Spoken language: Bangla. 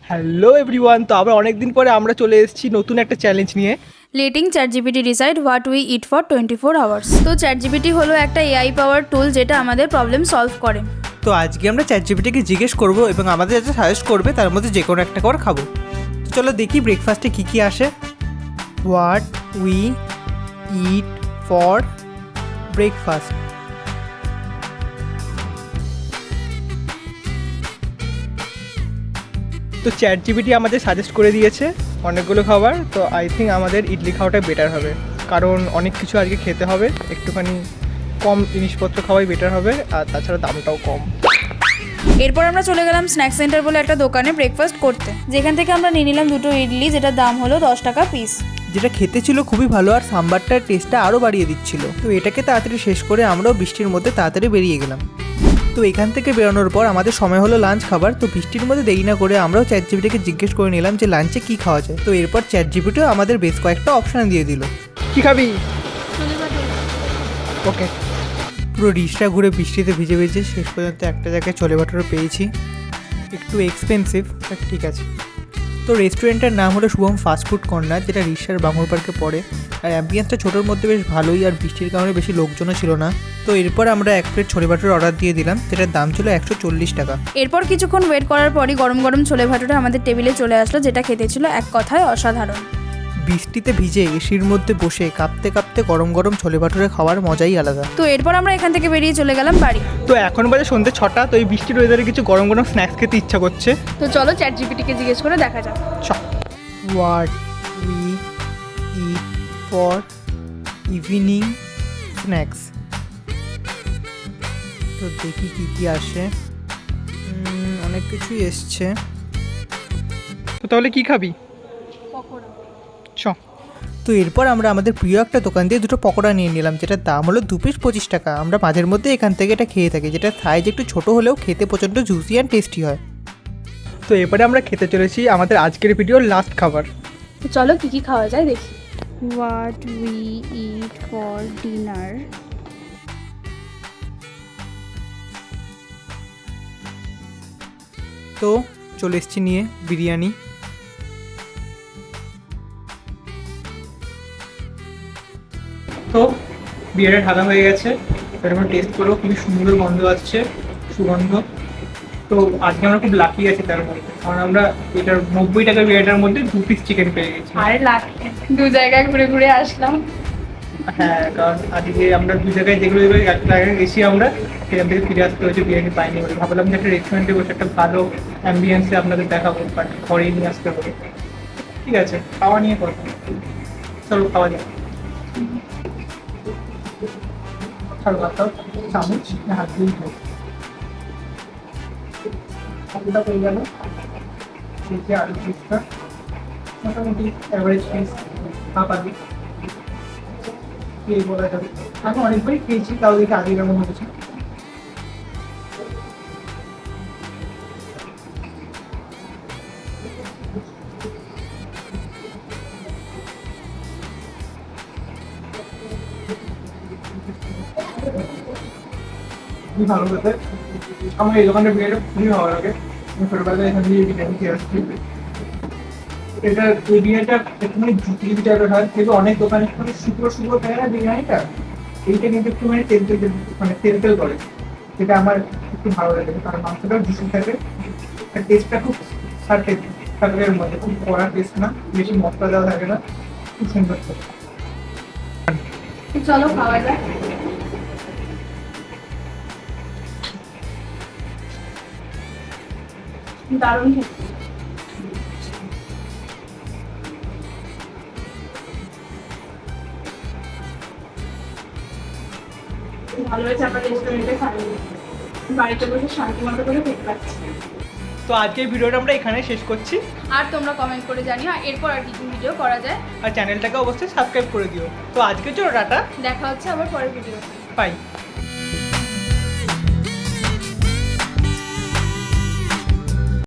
হ্যালো এভরিওয়ান, তো আবার অনেকদিন পরে আমরা চলে এসেছি নতুন একটা চ্যালেঞ্জ নিয়ে। Letting ChatGPT decide what we it for 24 hours. তো ChatGPT হলো একটা এআই পাওয়ার টুল যেটা আমাদের প্রবলেম সলভ করে। তো আজকে আমরা চ্যাটজিপিটিকে জিজ্ঞেস করব এবং আমাদের যেটা সাজেস্ট করবে তার মধ্যে যে কোনো একটা করে খাবো। তো চলো দেখি ব্রেকফাস্টে কী কী আসে। What we it for breakfast. তো চ্যাটজিপিটি আমাদের সাজেস্ট করে দিয়েছে অনেকগুলো খাবার। তো আই থিঙ্ক আমাদের ইডলি খাওয়াটাই বেটার হবে, কারণ অনেক কিছু আজকে খেতে হবে, একটুখানি কম জিনিসপত্র খাওয়াই বেটার হবে, আর তাছাড়া দামটাও কম। এরপর আমরা চলে গেলাম স্ন্যাক্স সেন্টার বলে একটা দোকানে ব্রেকফাস্ট করতে, যেখান থেকে আমরা নিয়ে নিলাম দুটো ইডলি, যেটার দাম হলো 10 টাকা পিস। যেটা খেতে ছিল খুবই ভালো, আর সাম্বারটার টেস্টটা আরও বাড়িয়ে দিচ্ছিল। তো এটাকে তাড়াতাড়ি শেষ করে আমরাও বৃষ্টির মধ্যে তাড়াতাড়ি বেরিয়ে গেলাম। তো এখান থেকে বেরোনোর পর আমাদের সময় হলো লাঞ্চ খাবার। তো বৃষ্টির মধ্যে দেরি না করে আমরাও চ্যাটজিপিটিকে জিজ্ঞেস করে নিলাম যে লাঞ্চে কী খাওয়া যায়। তো এরপর চ্যাটজিপিটিও আমাদের বেশ কয়েকটা অপশান দিয়ে দিল। কী খাবি? ওকে। পুরো ডিশটা ঘুরে বৃষ্টিতে ভিজে ভিজে শেষ পর্যন্ত একটা জায়গায় ছোলে ভাটুরে পেয়েছি। একটু এক্সপেন্সিভ, বাট ঠিক আছে। তো রেস্টুরেন্টের নাম হলো শুভম ফাস্টফুড কর্নার, যেটা রিশার বাঙুর পার্কে পড়ে। আর অ্যাম্বিয়েন্সটা ছোটোর মধ্যে বেশ ভালোই, আর বৃষ্টির কারণে বেশি লোকজনও ছিল না। তো এরপর আমরা এক প্লেট ছোলে ভাটুরে অর্ডার দিয়ে দিলাম, যেটার দাম ছিল 140 টাকা। এরপর কিছুক্ষণ ওয়েট করার পরই গরম গরম ছোলে ভাটুরে আমাদের টেবিলে চলে আসলো, যেটা খেতে ছিল এক কথায় অসাধারণ। বৃষ্টিতে ভিজে এসির মধ্যে বসে কাঁপতে কাঁপতে গরম গরম ছোলে ভাটুরে খাওয়ার মজাই আলাদা। তো এরপর আমরা এখান থেকে বেরিয়ে চলে গেলাম বাড়ি। তো এখন বাজে সন্ধ্যে 6টা। তো এই বৃষ্টির ওয়েদারে কিছু গরম গরম স্ন্যাক্স খেতে ইচ্ছা করছে। তো চলো ChatGPT-কে জিজ্ঞেস করে দেখা যাক। What we it for evening snacks. তো দেখি কী কী আসে। অনেক কিছুই এসছে। তো তাহলে কী খাবি? চ। তো এরপর আমরা আমাদের প্রিয় একটা দোকান দিয়ে দুটো পকোড়া নিয়ে নিলাম, যেটার দাম হলো 2 পিস 25 টাকা। আমরা মাঝের মধ্যে এখান থেকে এটা খেয়ে থাকি, যেটা সাইজ একটু ছোটো হলেও খেতে প্রচণ্ড জুসি অ্যান্ড টেস্টি হয়। তো এরপরে আমরা খেতে চলেছি আমাদের আজকের ভিডিওর লাস্ট খাবার। তো চলো কি কি খাওয়া যায় দেখি। What we it for dinner. তো চলে এসেছি নিয়ে বিরিয়ানি। তো বিরিয়ানি ঢাকা হয়ে গেছে, এবার টেস্ট করবো। খুবই সুন্দর গন্ধ আসছে, সুগন্ধ। তো আজকে আমরা খুব লাকি আছি তার মধ্যে, কারণ আমরা এটার 90 টাকার বিরিয়ানিটার মধ্যে 2 পিস চিকেন পেয়ে গেছি। আরে লাকি, দু জায়গায় ঘুরে ঘুরে আসলাম। হ্যাঁ, কারণ আজকে আমরা দু জায়গায় যেগুলো জায়গায় গেছি আমরা, সেখান থেকে ফিরে আসতে হয়েছে বিরিয়ানি পাইনি বলে। ভাবলাম যে একটা রেস্টুরেন্টে বসে একটা ভালো অ্যাম্বিয়েন্সে আপনাদের দেখাবো, বাট ঘরেই নিয়ে আসতে হবে। ঠিক আছে, খাওয়া নিয়ে কথা, চলো খাওয়া যাক। ছাড়ো বাতাও, চামচ হাত দিয়ে খাই। আলুটা হয়ে গেল, দেখি আলু পিসটা মোটামুটি অ্যাভারেজ পিস, হাফ আলু খেয়ে বলা যাবে। আমি অনেকবারই খেয়েছি, তাও দেখে আগে কেমন হয়েছে। খুবই ভালো খেতে। আমার এই দোকানের বিরিয়ানি খুবই ভালো লাগে। আমি ছোটবেলায় এখান দিয়ে বিরিয়ানি খেয়ে আসছি। এটা এই বিরিয়ানিটা একটুখানি জুটি টাইপের হয়, কিন্তু অনেক দোকানে একটুখানি শুকনো শুকনো থাকে না বিরিয়ানিটা, এইটা কিন্তু একটুখানি তেল তেল মানে তেল তেল করে, যেটা আমার একটু ভালো লাগে, কারণ মাংসটাও জুসি থাকে আর টেস্টটা খুব সার্টের মধ্যে, খুব কড়া টেস্ট না, বেশি মশলা দেওয়া থাকে না, খুব সুন্দর থাকে। চলো খাওয়া যাক। দারুণ খেতে। ভালো হয়েছে আমরা রেস্টুরেন্টে খাই, বাড়িতে বসে শান্তি মতো করে খেতে পাচ্ছি। তো আজকের ভিডিওটা আমরা এখানে শেষ করছি। আর তোমরা কমেন্ট করে জানিও এরপর আর কি কি ভিডিও করা যায়, আর চ্যানেলটাকে অবশ্যই সাবস্ক্রাইব করে দিও। তো আজকে চলো টাটা, দেখা হচ্ছে আবার পরের ভিডিও। বাই।